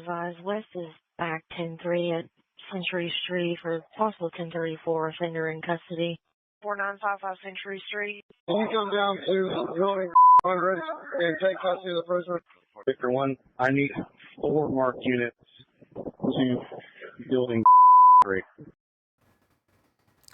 advised, West is back 10-3 at Century Street for possible 1034 offender in custody. 4955 Century Street. Can you come down to building 100 and take custody of the prisoner? Victor 1, I need 4 marked units to building 3.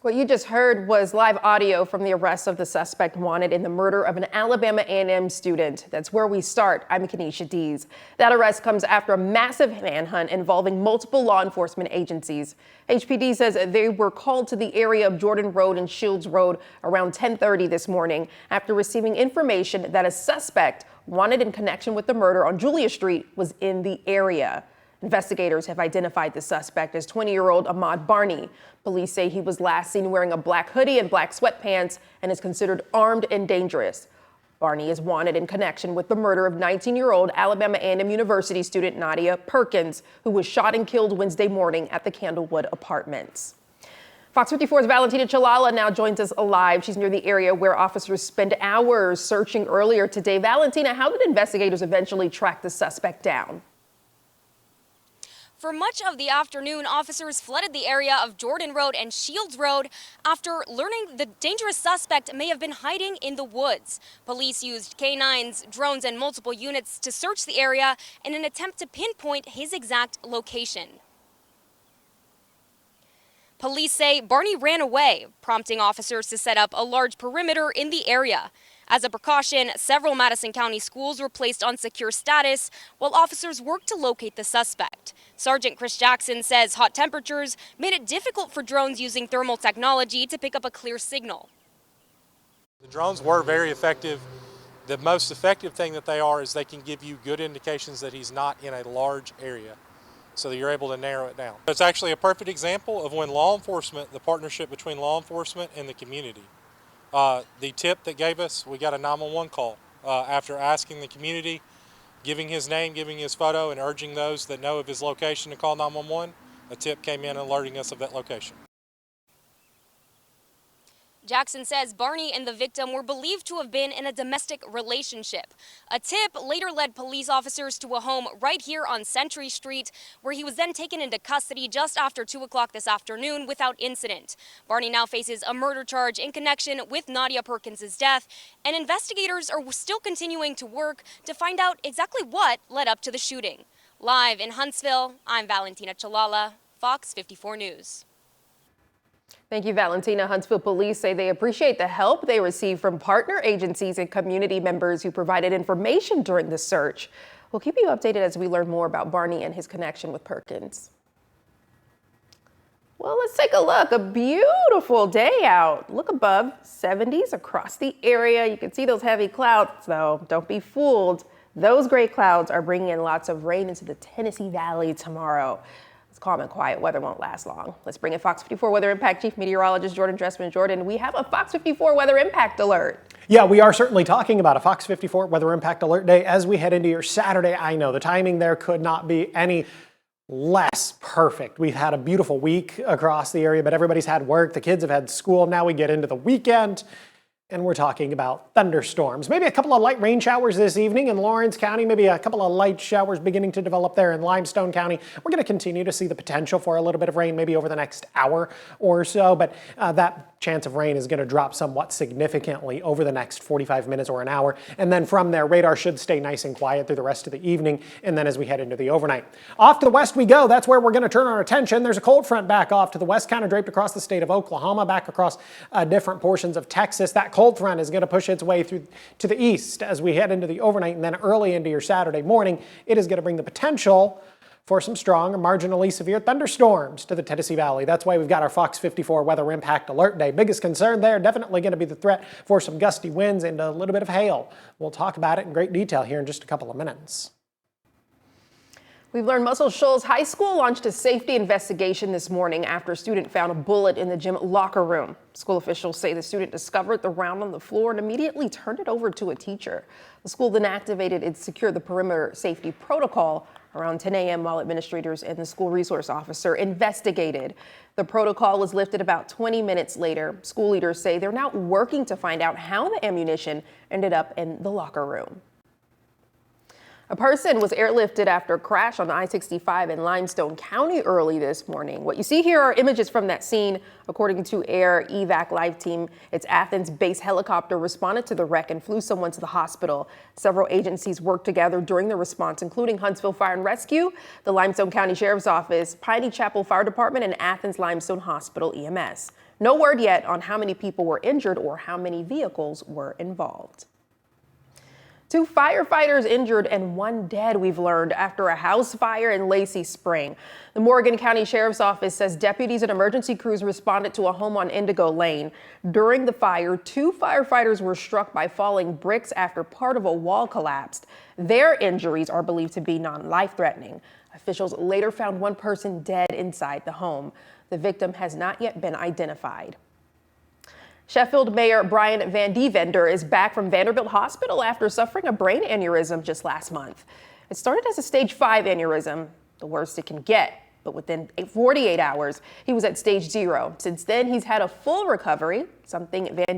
What you just heard was live audio from the arrest of the suspect wanted in the murder of an Alabama A&M student. That's where we start. I'm Kenesha Dees. That arrest comes after a massive manhunt involving multiple law enforcement agencies. HPD says they were called to the area of Jordan Road and Shields Road around 10:30 this morning after receiving information that a suspect wanted in connection with the murder on Julia Street was in the area. Investigators have identified the suspect as 20-year-old Ahmaud Barney. Police say he was last seen wearing a black hoodie and black sweatpants and is considered armed and dangerous. Barney is wanted in connection with the murder of 19-year-old Alabama A&M University student Nadia Perkins, who was shot and killed Wednesday morning at the Candlewood Apartments. Fox 54's Valentina Chalala now joins us live. She's near the area where officers spent hours searching earlier today. Valentina, how did investigators eventually track the suspect down? For much of the afternoon, officers flooded the area of Jordan Road and Shields Road after learning the dangerous suspect may have been hiding in the woods. Police used canines, drones, and multiple units to search the area in an attempt to pinpoint his exact location. Police say Barney ran away, prompting officers to set up a large perimeter in the area. As a precaution, several Madison County schools were placed on secure status while officers worked to locate the suspect. Sergeant Chris Jackson says hot temperatures made it difficult for drones using thermal technology to pick up a clear signal. The drones were very effective. The most effective thing that they are is they can give you good indications that he's not in a large area, so that you're able to narrow it down. It's actually a perfect example of when law enforcement, the partnership between law enforcement and the community. The tip that gave us, we got a 911 call after asking the community, giving his name, giving his photo, and urging those that know of his location to call 911. A tip came in alerting us of that location. Jackson says Barney and the victim were believed to have been in a domestic relationship. A tip later led police officers to a home right here on Century Street, where he was then taken into custody just after 2 o'clock this afternoon without incident. Barney now faces a murder charge in connection with Nadia Perkins' death, and investigators are still continuing to work to find out exactly what led up to the shooting. Live in Huntsville, I'm Valentina Chalala, Fox 54 News. Thank you, Valentina. Huntsville police say they appreciate the help they received from partner agencies and community members who provided information during the search. We'll keep you updated as we learn more about Barney and his connection with Perkins. Well, let's take a look. A beautiful day out. Look above, 70s across the area. You can see those heavy clouds, though. Don't be fooled. Those gray clouds are bringing in lots of rain into the Tennessee Valley tomorrow. Calm and quiet weather won't last long. Let's bring in Fox 54 Weather Impact Chief Meteorologist Jordan Dressman. Jordan, we have a Fox 54 Weather Impact Alert. Yeah, we are certainly talking about a Fox 54 Weather Impact Alert day as we head into your Saturday. I know the timing there could not be any less perfect. We've had a beautiful week across the area, but everybody's had work. The kids have had school. Now we get into the weekend. And we're talking about thunderstorms. Maybe a couple of light rain showers this evening in Lawrence County, maybe a couple of light showers beginning to develop there in Limestone County. We're going to continue to see the potential for a little bit of rain maybe over the next hour or so, but that chance of rain is going to drop somewhat significantly over the next 45 minutes or an hour. And then from there, radar should stay nice and quiet through the rest of the evening, and then as we head into the overnight. Off to the west we go. That's where we're going to turn our attention. There's a cold front back off to the west, kind of draped across the state of Oklahoma, back across different portions of Texas. That cold front is going to push its way through to the east as we head into the overnight, and then early into your Saturday morning. It is going to bring the potential for some strong or marginally severe thunderstorms to the Tennessee Valley. That's why we've got our Fox 54 Weather Impact Alert Day. Biggest concern there, definitely going to be the threat for some gusty winds and a little bit of hail. We'll talk about it in great detail here in just a couple of minutes. We've learned Muscle Shoals High School launched a safety investigation this morning after a student found a bullet in the gym locker room. School officials say the student discovered the round on the floor and immediately turned it over to a teacher. The school then activated its Secure the Perimeter safety protocol around 10 a.m. while administrators and the school resource officer investigated. The protocol was lifted about 20 minutes later. School leaders say they're now working to find out how the ammunition ended up in the locker room. A person was airlifted after a crash on I-65 in Limestone County early this morning. What you see here are images from that scene. According to Air Evac Live Team, its Athens-based helicopter responded to the wreck and flew someone to the hospital. Several agencies worked together during the response, including Huntsville Fire and Rescue, the Limestone County Sheriff's Office, Piney Chapel Fire Department, and Athens Limestone Hospital EMS. No word yet on how many people were injured or how many vehicles were involved. 2 firefighters injured and 1 dead, we've learned, after a house fire in Lacey Spring. The Morgan County Sheriff's Office says deputies and emergency crews responded to a home on Indigo Lane. During the fire, 2 firefighters were struck by falling bricks after part of a wall collapsed. Their injuries are believed to be non-life-threatening. Officials later found 1 person dead inside the home. The victim has not yet been identified. Sheffield Mayor Brian Van Devender is back from Vanderbilt Hospital after suffering a brain aneurysm just last month. It started as a stage 5 aneurysm, the worst it can get, but within 48 hours, he was at stage 0. Since then, he's had a full recovery, something Van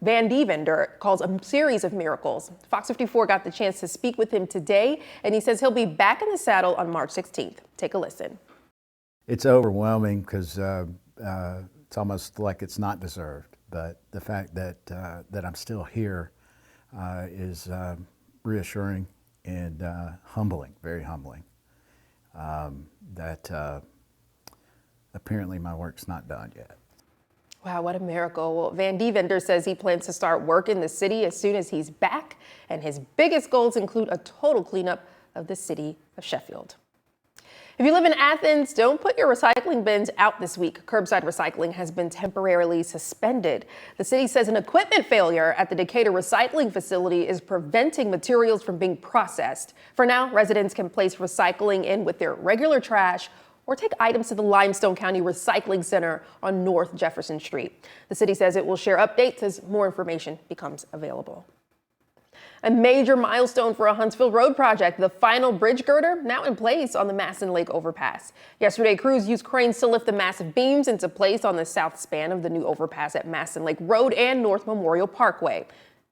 Devender calls a series of miracles. FOX54 got the chance to speak with him today, and he says he'll be back in the saddle on March 16th. Take a listen. It's overwhelming because it's almost like it's not deserved, but the fact that that I'm still here is reassuring and humbling, very humbling. That apparently my work's not done yet. Wow, what a miracle. Well, Van Devender says he plans to start work in the city as soon as he's back, and his biggest goals include a total cleanup of the city of Sheffield. If you live in Athens, don't put your recycling bins out this week. Curbside recycling has been temporarily suspended. The city says an equipment failure at the Decatur recycling facility is preventing materials from being processed. For now, residents can place recycling in with their regular trash or take items to the Limestone County Recycling Center on North Jefferson Street. The city says it will share updates as more information becomes available. A major milestone for a Huntsville road project, the final bridge girder now in place on the Masson Lake overpass. Yesterday, crews used cranes to lift the massive beams into place on the south span of the new overpass at Masson Lake Road and North Memorial Parkway.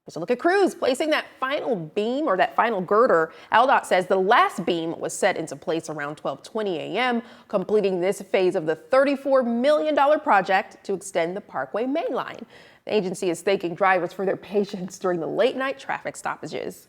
Here's a look at crews placing that final beam or that final girder. AlDOT says the last beam was set into place around 12:20 a.m., completing this phase of the $34 million project to extend the Parkway main line. The agency is thanking drivers for their patience during the late-night traffic stoppages.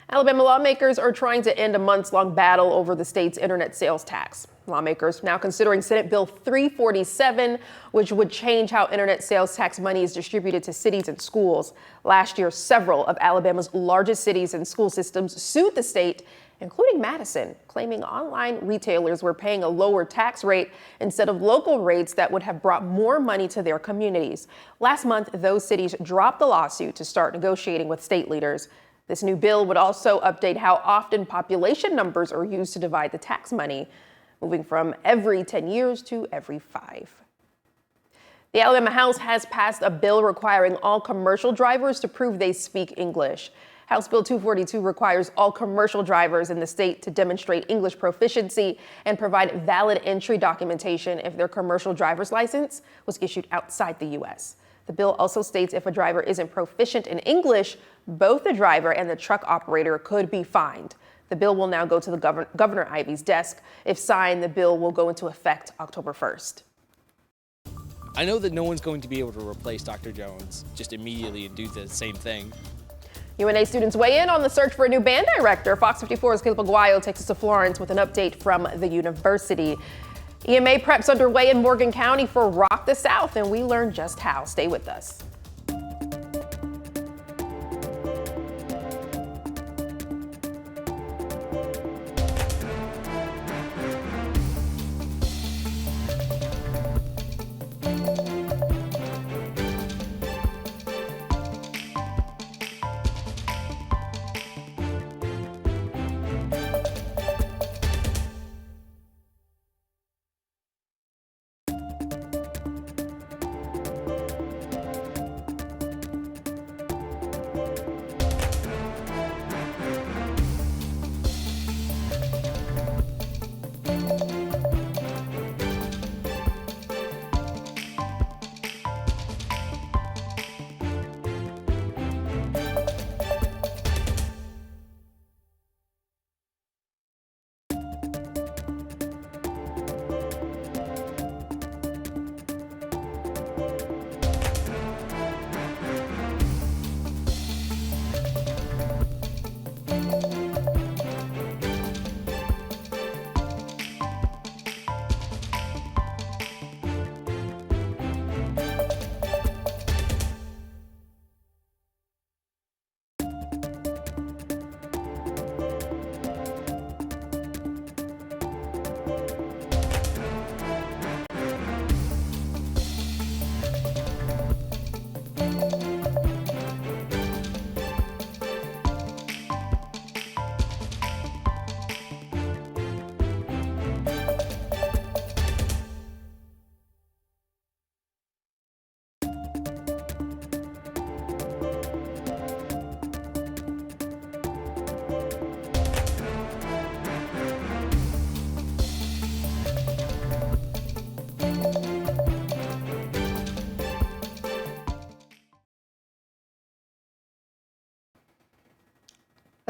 Alabama lawmakers are trying to end a months-long battle over the state's internet sales tax. Lawmakers now considering Senate Bill 347, which would change how internet sales tax money is distributed to cities and schools. Last year, several of Alabama's largest cities and school systems sued the state, including Madison, claiming online retailers were paying a lower tax rate instead of local rates that would have brought more money to their communities. Last month, those cities dropped the lawsuit to start negotiating with state leaders. This new bill would also update how often population numbers are used to divide the tax money, moving from every 10 years to every 5. The Alabama House has passed a bill requiring all commercial drivers to prove they speak English. House Bill 242 requires all commercial drivers in the state to demonstrate English proficiency and provide valid entry documentation if their commercial driver's license was issued outside the U.S. The bill also states if a driver isn't proficient in English, both the driver and the truck operator could be fined. The bill will now go to the Governor Ivey's desk. If signed, the bill will go into effect October 1st. I know that no one's going to be able to replace Dr. Jones just immediately and do the same thing. UNA students weigh in on the search for a new band director. FOX54's Caleb Aguayo takes us to Florence with an update from the university. EMA preps underway in Morgan County for Rock the South, and we learn just how. Stay with us.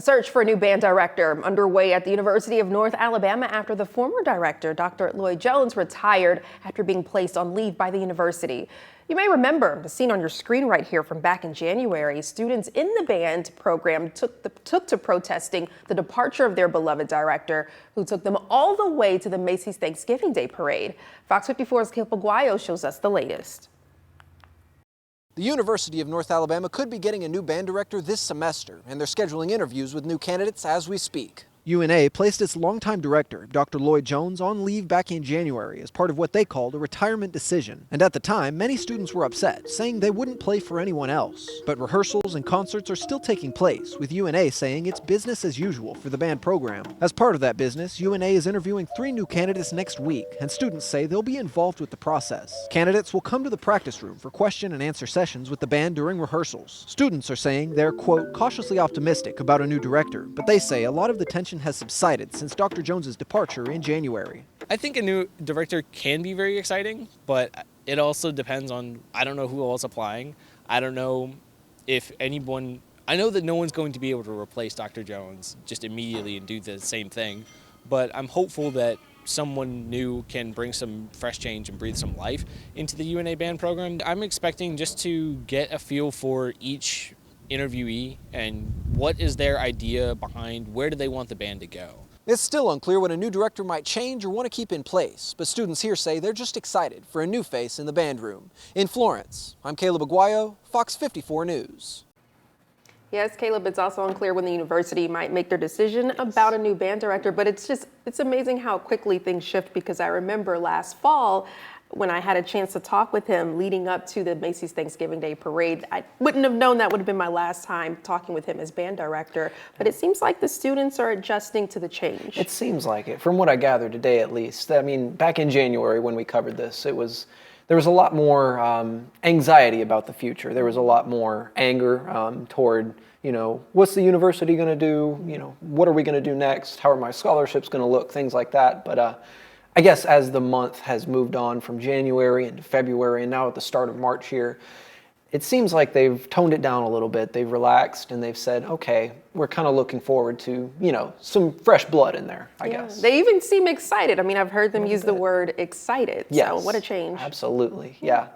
Search for a new band director underway at the University of North Alabama after the former director, Dr. Lloyd Jones, retired after being placed on leave by the university. You may remember the scene on your screen right here from back in January. Students in the band program took to protesting the departure of their beloved director, who took them all the way to the Macy's Thanksgiving Day Parade. Fox 54's Caleb Aguayo shows us the latest. The University of North Alabama could be getting a new band director this semester, and they're scheduling interviews with new candidates as we speak. UNA placed its longtime director, Dr. Lloyd Jones, on leave back in January as part of what they called a retirement decision. And at the time, many students were upset, saying they wouldn't play for anyone else. But rehearsals and concerts are still taking place, with UNA saying it's business as usual for the band program. As part of that business, UNA is interviewing 3 new candidates next week, and students say they'll be involved with the process. Candidates will come to the practice room for question and answer sessions with the band during rehearsals. Students are saying they're, quote, cautiously optimistic about a new director, but they say a lot of the tension has subsided since Dr. Jones's departure in January. I think a new director can be very exciting, but it also depends on, I don't know who else applying. I don't know if anyone, I know that no one's going to be able to replace Dr. Jones just immediately and do the same thing, but I'm hopeful that someone new can bring some fresh change and breathe some life into the UNA band program. I'm expecting just to get a feel for each interviewee and what is their idea behind where do they want the band to go. It's still unclear what a new director might change or want to keep in place, but students here say they're just excited for a new face in the band room. In Florence, I'm Caleb Aguayo, Fox 54 News. Yes, Caleb, it's also unclear when the university might make their decision about a new band director, but it's amazing how quickly things shift, because I remember last fall when I had a chance to talk with him leading up to the Macy's Thanksgiving Day Parade. I wouldn't have known that would have been my last time talking with him as band director, but it seems like the students are adjusting to the change. It seems like it, from what I gathered today at least. I mean, back in January when we covered this, there was a lot more anxiety about the future. There was a lot more anger toward, what's the university going to do? What are we going to do next? How are my scholarships going to look? Things like that. But I guess as the month has moved on from January into February and now at the start of March here, it seems like they've toned it down a little bit. They've relaxed and they've said, okay, we're kind of looking forward to, some fresh blood in there, I guess. They even seem excited. I mean, I've heard them use the word excited. Yes. So what a change. Absolutely. Yeah.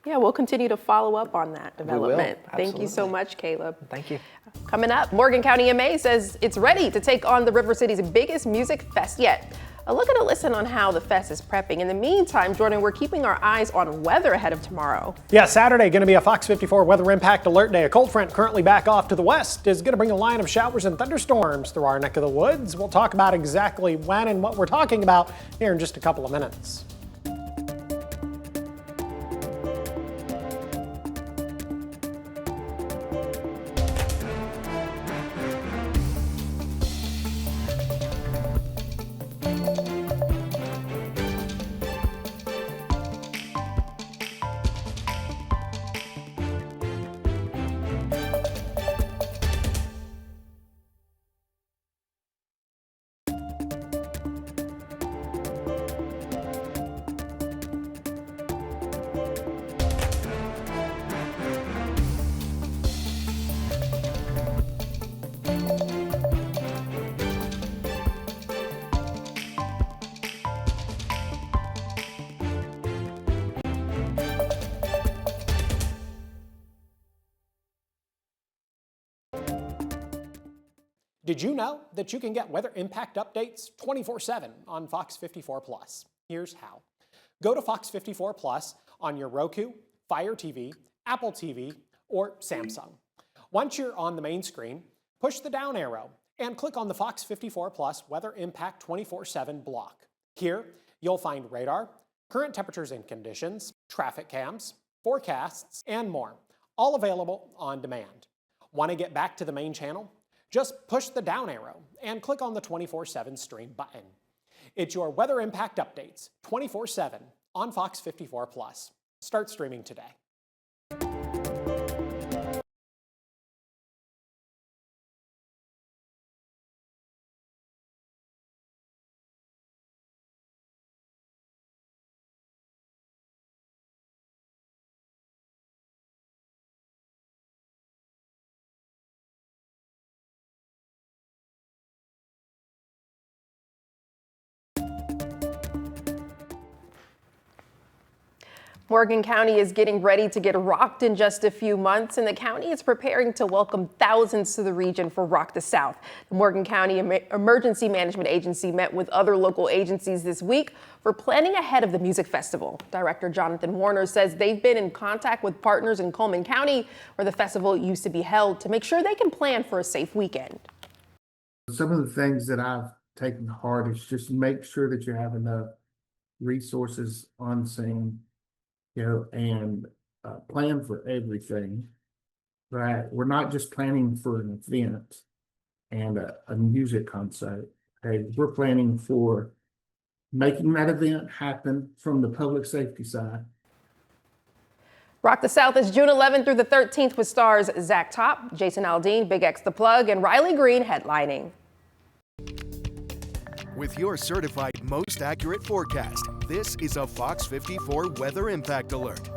Yeah, we'll continue to follow up on that development. We will. Thank you so much, Caleb. Thank you. Coming up, Morgan County MA says it's ready to take on the River City's biggest music fest yet. A look and a listen on how the fest is prepping. In the meantime, Jordan, we're keeping our eyes on weather ahead of tomorrow. Yeah, Saturday going to be a Fox 54 weather impact alert day. A cold front currently back off to the west is going to bring a line of showers and thunderstorms through our neck of the woods. We'll talk about exactly when and what we're talking about here in just a couple of minutes. Did you know that you can get weather impact updates 24/7 on Fox 54 Plus? Here's how. Go to Fox 54 Plus on your Roku, Fire TV, Apple TV, or Samsung. Once you're on the main screen, push the down arrow and click on the Fox 54 Plus Weather Impact 24/7 block. Here, you'll find radar, current temperatures and conditions, traffic cams, forecasts, and more, all available on demand. Want to get back to the main channel? Just push the down arrow and click on the 24/7 stream button. It's your weather impact updates 24/7 on Fox 54 Plus. Start streaming today. Morgan County is getting ready to get rocked in just a few months, and the county is preparing to welcome thousands to the region for Rock the South. The Morgan County Emergency Management Agency met with other local agencies this week for planning ahead of the music festival. Director Jonathan Warner says they've been in contact with partners in Coleman County, where the festival used to be held, to make sure they can plan for a safe weekend. Some of the things that I've taken to heart is just make sure that you have enough resources on scene, and plan for everything, right? We're not just planning for an event and a music concert. Okay, we're planning for making that event happen from the public safety side. Rock the South is June 11th through the 13th with stars Zach Top, Jason Aldean, Big X The Plug, and Riley Green headlining. With your certified most accurate forecast, this is a Fox 54 Weather Impact Alert.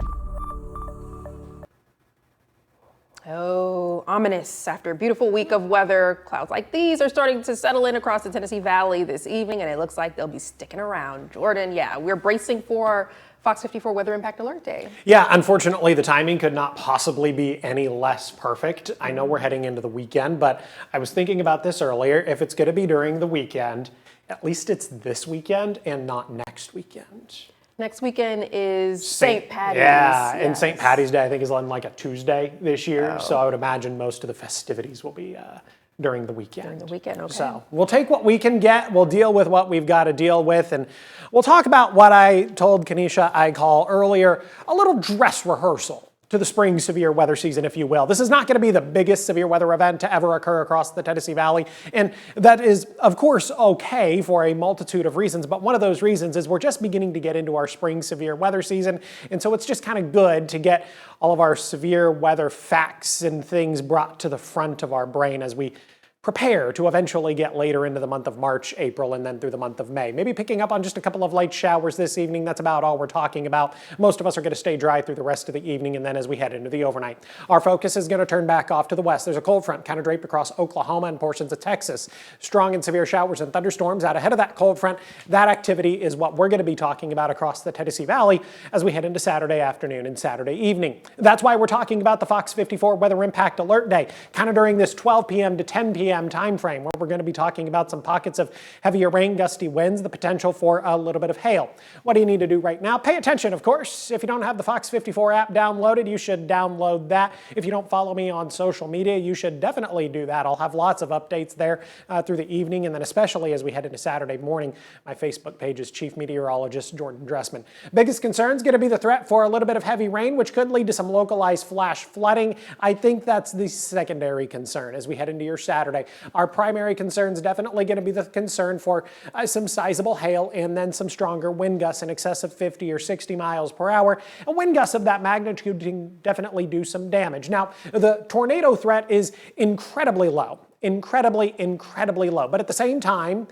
Oh, ominous. After a beautiful week of weather, clouds like these are starting to settle in across the Tennessee Valley this evening, and it looks like they'll be sticking around. Jordan, yeah, we're bracing for Fox 54 Weather Impact Alert Day. Yeah, unfortunately, the timing could not possibly be any less perfect. I know we're heading into the weekend, but I was thinking about this earlier. If it's going to be during the weekend, at least it's this weekend and not next weekend. Next weekend is St. Patty's. Yeah, yes. and St. Patty's Day, I think, is on like a Tuesday this year. So I would imagine most of the festivities will be during the weekend. During the weekend, okay. So we'll take what we can get. We'll deal with what we've got to deal with. And we'll talk about what I told Kenesha I call earlier a little dress rehearsal to the spring severe weather season, if you will. This is not going to be the biggest severe weather event to ever occur across the Tennessee Valley. And that is, of course, okay for a multitude of reasons. But one of those reasons is we're just beginning to get into our spring severe weather season. And so it's just kind of good to get all of our severe weather facts and things brought to the front of our brain as we prepare to eventually get later into the month of March, April, and then through the month of May. Maybe picking up on just a couple of light showers this evening. That's about all we're talking about. Most of us are going to stay dry through the rest of the evening, and then as we head into the overnight, our focus is going to turn back off to the west. There's a cold front kind of draped across Oklahoma and portions of Texas. Strong and severe showers and thunderstorms out ahead of that cold front. That activity is what we're going to be talking about across the Tennessee Valley as we head into Saturday afternoon and Saturday evening. That's why we're talking about the Fox 54 Weather Impact Alert Day, kind of during this 12 p.m. to 10 p.m. time frame, where we're going to be talking about some pockets of heavier rain, gusty winds, the potential for a little bit of hail. What do you need to do right now? Pay attention, of course. If you don't have the Fox 54 app downloaded, you should download that. If you don't follow me on social media, you should definitely do that. I'll have lots of updates there through the evening, and then especially as we head into Saturday morning, my Facebook page is Chief Meteorologist Jordan Dressman. Biggest concern is going to be the threat for a little bit of heavy rain, which could lead to some localized flash flooding. I think that's the secondary concern as we head into your Saturday. Our primary concern is definitely going to be the concern for some sizable hail and then some stronger wind gusts in excess of 50 or 60 miles per hour. A wind gust of that magnitude can definitely do some damage. Now, the tornado threat is incredibly low, incredibly low. But at the same time,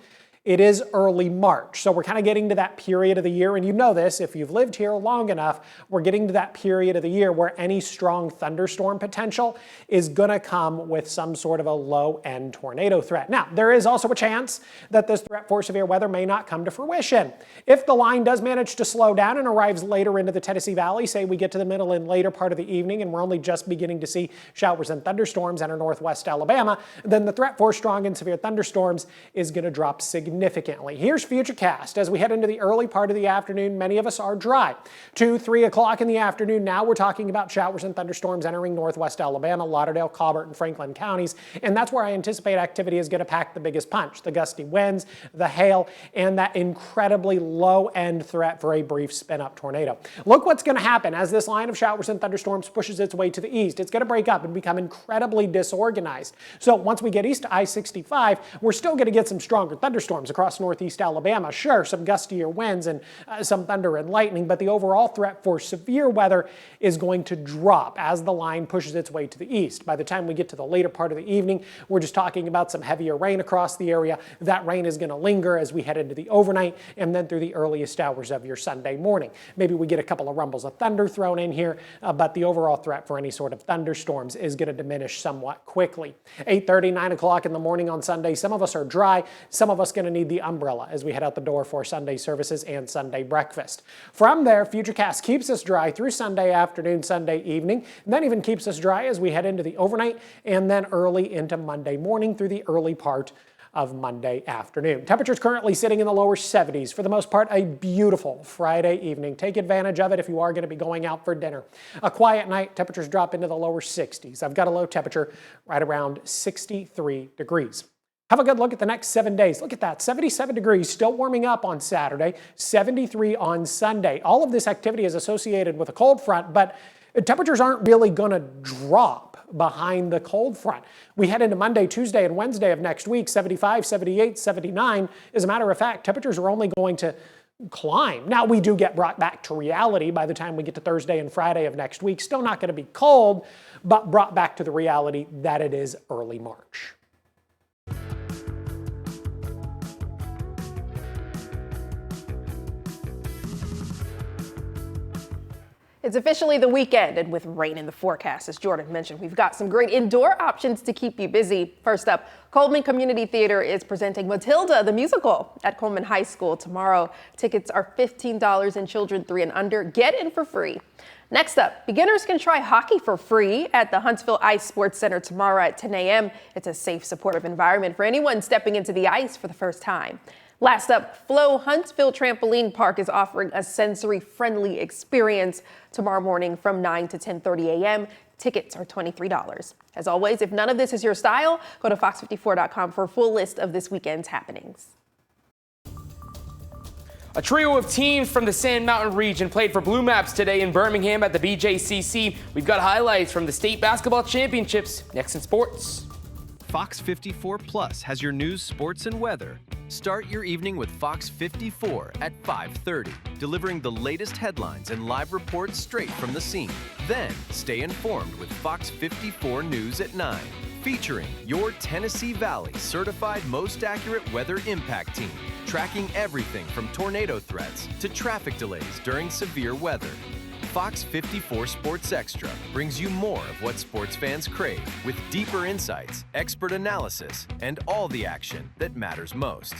it is early March, so we're kind of getting to that period of the year, and you know this, if you've lived here long enough, we're getting to that period of the year where any strong thunderstorm potential is going to come with some sort of a low-end tornado threat. Now, there is also a chance that this threat for severe weather may not come to fruition. If the line does manage to slow down and arrives later into the Tennessee Valley, say we get to the middle and later part of the evening and we're only just beginning to see showers and thunderstorms enter northwest Alabama, then the threat for strong and severe thunderstorms is going to drop significantly. Here's Futurecast. As we head into the early part of the afternoon, many of us are dry. 2, 3 o'clock in the afternoon now, we're talking about showers and thunderstorms entering northwest Alabama, Lauderdale, Colbert, and Franklin counties, and that's where I anticipate activity is going to pack the biggest punch. The gusty winds, the hail, and that incredibly low-end threat for a brief spin-up tornado. Look what's going to happen as this line of showers and thunderstorms pushes its way to the east. It's going to break up and become incredibly disorganized. So once we get east to I-65, we're still going to get some stronger thunderstorms across northeast Alabama. Sure, some gustier winds and some thunder and lightning, but the overall threat for severe weather is going to drop as the line pushes its way to the east. By the time we get to the later part of the evening, we're just talking about some heavier rain across the area. That rain is going to linger as we head into the overnight and then through the earliest hours of your Sunday morning. Maybe we get a couple of rumbles of thunder thrown in here, but the overall threat for any sort of thunderstorms is going to diminish somewhat quickly. 8:30, 9 o'clock in the morning on Sunday, some of us are dry, some of us going to need the umbrella as we head out the door for Sunday services and Sunday breakfast. From there, Futurecast keeps us dry through Sunday afternoon, Sunday evening, and then even keeps us dry as we head into the overnight and then early into Monday morning through the early part of Monday afternoon. Temperatures currently sitting in the lower 70s. For the most part, a beautiful Friday evening. Take advantage of it if you are going to be going out for dinner. A quiet night, temperatures drop into the lower 60s. I've got a low temperature right around 63 degrees. Have a good look at the next 7 days. Look at that, 77 degrees, still warming up on Saturday, 73 on Sunday. All of this activity is associated with a cold front, but temperatures aren't really going to drop behind the cold front. We head into Monday, Tuesday, and Wednesday of next week, 75, 78, 79. As a matter of fact, temperatures are only going to climb. Now, we do get brought back to reality by the time we get to Thursday and Friday of next week. Still not going to be cold, but brought back to the reality that it is early March. It's officially the weekend, and with rain in the forecast, as Jordan mentioned, we've got some great indoor options to keep you busy. First up, Coleman Community Theater is presenting Matilda, the musical, at Coleman High School tomorrow. Tickets are $15 and children 3 and under get in for free. Next up, beginners can try hockey for free at the Huntsville Ice Sports Center tomorrow at 10 a.m. It's a safe, supportive environment for anyone stepping into the ice for the first time. Last up, Flow Huntsville Trampoline Park is offering a sensory-friendly experience tomorrow morning from 9 to 10:30 a.m. Tickets are $23. As always, if none of this is your style, go to fox54.com for a full list of this weekend's happenings. A trio of teams from the Sand Mountain region played for Blue Maps today in Birmingham at the BJCC. We've got highlights from the state basketball championships next in sports. Fox 54 Plus has your news, sports, and weather. Start your evening with Fox 54 at 5:30, delivering the latest headlines and live reports straight from the scene. Then stay informed with Fox 54 News at 9, featuring your Tennessee Valley certified most accurate weather impact team, tracking everything from tornado threats to traffic delays during severe weather. Fox 54 Sports Extra brings you more of what sports fans crave, with deeper insights, expert analysis, and all the action that matters most.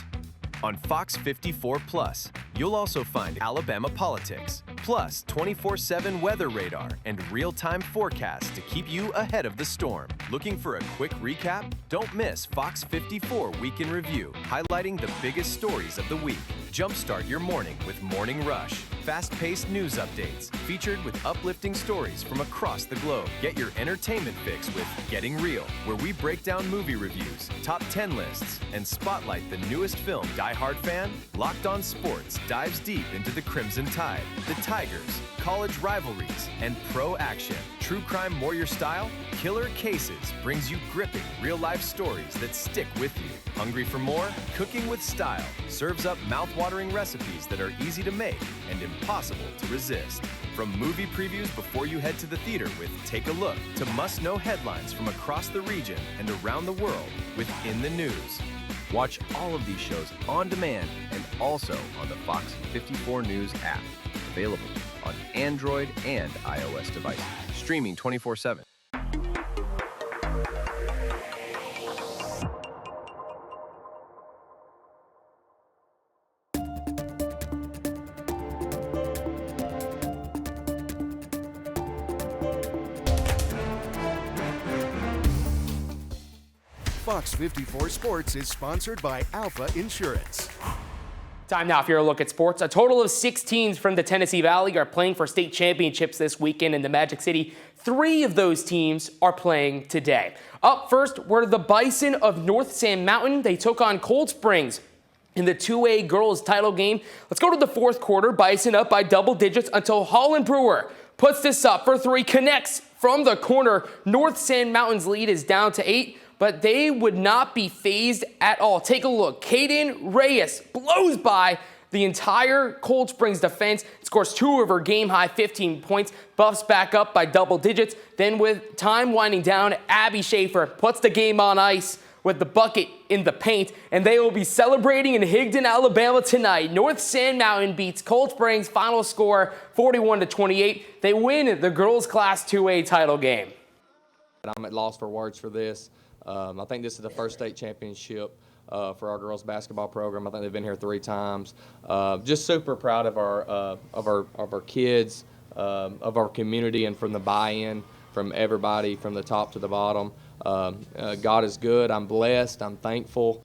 On Fox 54 Plus, you'll also find Alabama politics, plus 24/7 weather radar and real-time forecasts to keep you ahead of the storm. Looking for a quick recap? Don't miss Fox 54 Week in Review, highlighting the biggest stories of the week. Jumpstart your morning with Morning Rush, fast-paced news updates featured with uplifting stories from across the globe. Get your entertainment fix with Getting Real, where we break down movie reviews, top 10 lists, and spotlight the newest film. Die Hard fan? Locked On Sports dives deep into the Crimson Tide, the Tigers, college rivalries, and pro action. True crime warrior style? Killer Cases brings you gripping real-life stories that stick with you. Hungry for more? Cooking with Style serves up mouth-watering recipes that are easy to make and impossible to resist. From movie previews before you head to the theater with Take a Look to must-know headlines from across the region and around the world with In the News. Watch all of these shows on demand and also on the Fox 54 News app. Available on Android and iOS devices. Streaming 24/7. Fox 54 Sports is sponsored by Alpha Insurance. Time now for your look at sports. A total of 6 teams from the Tennessee Valley are playing for state championships this weekend in the Magic City. 3 of those teams are playing today. Up first were the Bison of North Sand Mountain. They took on Cold Springs in the 2A girls title game. Let's go to the fourth quarter. Bison up by double digits until Holland Brewer puts this up for 3, connects from the corner. North Sand Mountain's lead is down to 8. But they would not be phased at all. Take a look. Kaden Reyes blows by the entire Cold Springs defense, scores 2 of her game-high 15 points, buffs back up by double digits. Then with time winding down, Abby Schaefer puts the game on ice with the bucket in the paint, and they will be celebrating in Higdon, Alabama tonight. North Sand Mountain beats Cold Springs, final score 41-28. They win the girls' Class 2A title game. I'm at loss for words for this. I think this is the first state championship for our girls basketball program. I think they've been here 3 times. Just super proud of our kids, of our community, and from the buy-in from everybody, from the top to the bottom. God is good. I'm blessed. I'm thankful.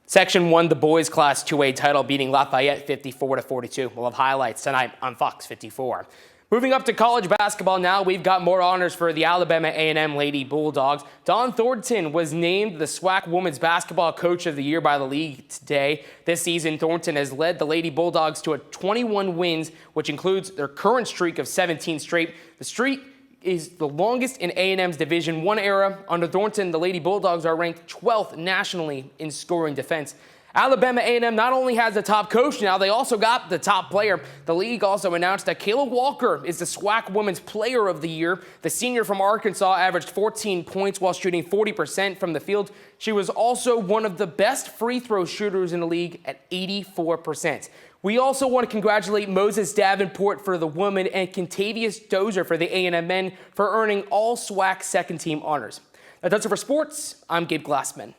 Section 1, the boys class 2A title, beating Lafayette 54-42. We'll have highlights tonight on Fox 54. Moving up to college basketball now, we've got more honors for the Alabama A&M Lady Bulldogs. Dawn Thornton was named the SWAC Women's Basketball Coach of the Year by the league today. This season, Thornton has led the Lady Bulldogs to 21 wins, which includes their current streak of 17 straight. The streak is the longest in A&M's Division I era. Under Thornton, the Lady Bulldogs are ranked 12th nationally in scoring defense. Alabama A&M not only has the top coach now, they also got the top player. The league also announced that Kayla Walker is the SWAC Women's Player of the Year. The senior from Arkansas averaged 14 points while shooting 40% from the field. She was also one of the best free throw shooters in the league at 84%. We also want to congratulate Moses Davenport for the women and Contavious Dozier for the A&M men for earning all SWAC second-team honors. That does it for sports. I'm Gabe Glassman.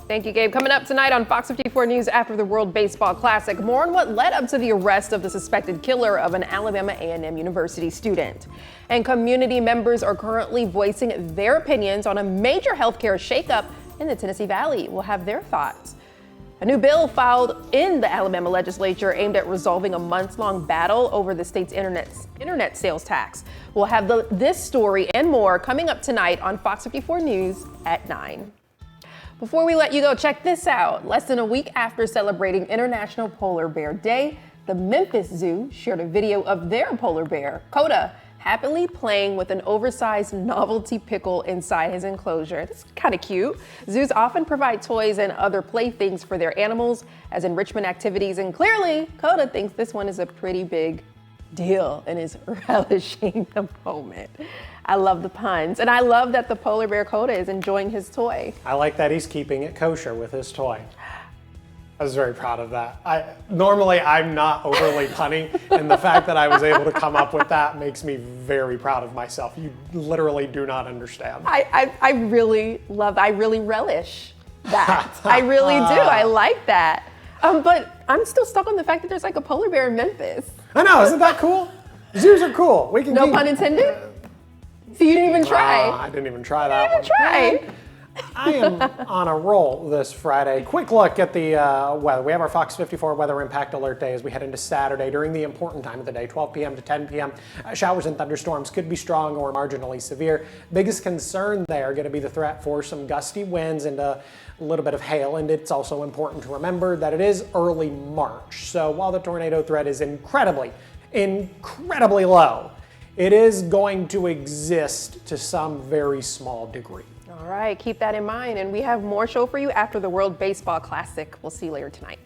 Thank you, Gabe. Coming up tonight on Fox 54 News after the World Baseball Classic, more on what led up to the arrest of the suspected killer of an Alabama A&M University student. And community members are currently voicing their opinions on a major healthcare shakeup in the Tennessee Valley. We'll have their thoughts. A new bill filed in the Alabama legislature aimed at resolving a months-long battle over the state's internet sales tax. We'll have this story and more coming up tonight on Fox 54 News at 9. Before we let you go, check this out. Less than a week after celebrating International Polar Bear Day, the Memphis Zoo shared a video of their polar bear, Coda, happily playing with an oversized novelty pickle inside his enclosure. It's kind of cute. Zoos often provide toys and other playthings for their animals as enrichment activities, and clearly, Coda thinks this one is a pretty big deal and is relishing the moment. I love the puns, and I love that the polar bear Coda is enjoying his toy. I like that he's keeping it kosher with his toy. I was very proud of that. Normally I'm not overly punny, and the fact that I was able to come up with that makes me very proud of myself. You literally do not understand. I really relish that. I really do. I like that. But I'm still stuck on the fact that there's like a polar bear in Memphis. I know, isn't that cool? Zoos are cool. We can No pun intended? So you didn't even try? I didn't even try that one. Try. I am on a roll this Friday. Quick look at the weather. We have our Fox 54 Weather Impact Alert Day as we head into Saturday during the important time of the day, 12 p.m. to 10 p.m. Showers and thunderstorms could be strong or marginally severe. Biggest concern there going to be the threat for some gusty winds and a little bit of hail. And it's also important to remember that it is early March. So while the tornado threat is incredibly low, it is going to exist to some very small degree. All right, keep that in mind. And we have more show for you after the World Baseball Classic. We'll see you later tonight.